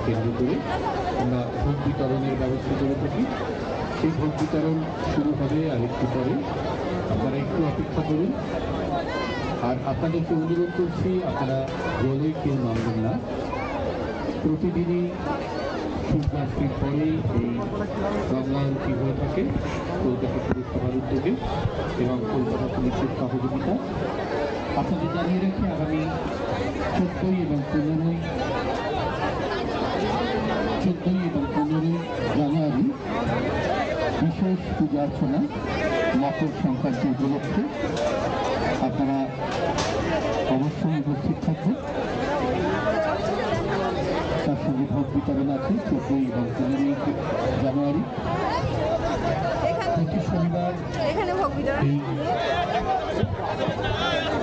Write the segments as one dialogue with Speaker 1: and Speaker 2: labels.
Speaker 1: কেন্দ্র করে আমরা ভোগ বিতরণের ব্যবস্থা করে থাকি। সেই ভোগ বিতরণ শুরু হবে আর একটু পরে, আপনারা একটু অপেক্ষা করুন। আর আপনাদেরকে অনুরোধ করছি, আপনারা জলে কেউ নামবেন না। প্রতিদিনই সূর্যাস্তের পরেই এই গঙ্গা আরতি হয়ে থাকে কলকাতা পুরসভার উদ্যোগে এবং কলকাতা পুলিশের সহযোগিতা। আপনাদের জানিয়ে রাখি, আগামী 14 এবং 15 জানুয়ারি বিশেষ পূজা অর্চনা মকর সংক্রান্তি উপলক্ষে আপনারা অবশ্যই উপস্থিত থাকবেন। তার সঙ্গে ভোগ বিতরণ আছে 14 এবং 15 জানুয়ারি। প্রতি শনিবার এই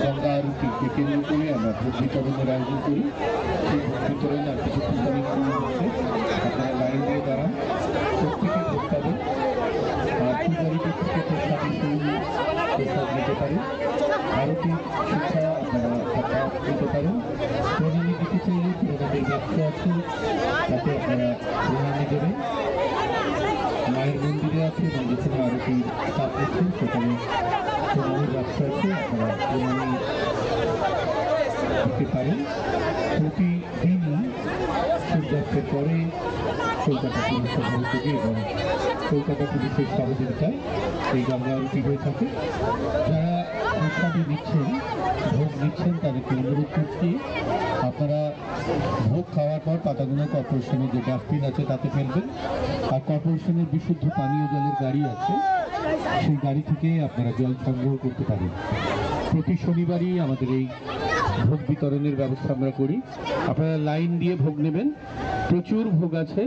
Speaker 1: গঙ্গা আরতিকে কেন্দ্র করে আমরা ভোগ বিতরণের আয়োজন করি। সেই ভোগ বিতরণ আর কিছুক্ষণ পরে শুরু হচ্ছে। আপনারা লাইন দিয়ে দাঁড়ান, প্রত্যেকে ভোগ পাবেন। আর পূজারীদের থেকে প্রসাদ নিতে পারেন। আরতির শিক্ষা আপনারা নিতে পারেন। প্রণালী দিতে চাইলে প্রণালীর ব্যবসা আছে, তাতে আপনারা প্রণালী দেবেন। মায়ের মন্দিরে আছে এবং যেখানে আরতি কাপ হচ্ছে সেখানে প্রণালীর ব্যবসা আছে, আপনারা প্রণালী দিতে পারেন। প্রতিদিনই সূর্যাস্তের পরে কলকাতা পুরসভার উদ্যোগে এবং কলকাতা পুলিশের সহযোগিতায় এই গঙ্গা আরতি হয়ে থাকে। যারা প্রসাদী নিচ্ছেন, ভোগ নিচ্ছেন, তাদেরকে অনুরোধ করছি আপনারা ভোগ খাওয়ার পর পাতাগুলো কর্পোরেশনের যে ডাস্টবিন আছে তাতে ফেলবেন। আর কর্পোরেশনের বিশুদ্ধ পানীয় জলের গাড়ি আছে, সেই গাড়ি থেকে আপনারা জল সংগ্রহ করতে পারেন। প্রতি শনিবারই আমাদের এই ভোগ বিতরণের ব্যবস্থা আমরা করি। আপনারা লাইন দিয়ে ভোগ নেবেন, প্রচুর ভোগ আছে।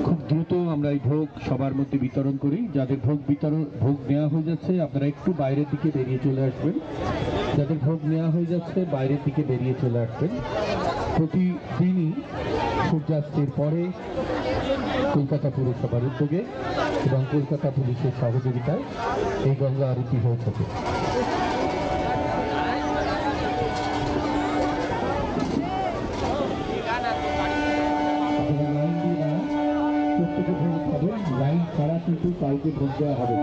Speaker 1: খুব দ্রুত আমরা এই ভোগ সবার মধ্যে বিতরণ করি। যাদের ভোগ নেওয়া হয়ে যাচ্ছে আপনারা একটু বাইরের দিকে বেরিয়ে চলে আসবেন। যাদের ভোগ নেওয়া হয়ে যাচ্ছে বাইরের দিকে বেরিয়ে চলে আসবেন। প্রতিদিনই সূর্যাস্তের পরে কলকাতা পুরসভার উদ্যোগে এবং কলকাতা পুলিশের সহযোগিতায় এই গঙ্গা আরতি হয়ে থাকে। প্রত্যেকে ভোগ খাবেন, লাইন ছাড়া কিন্তু কাউকে ভোগ দেওয়া হবে।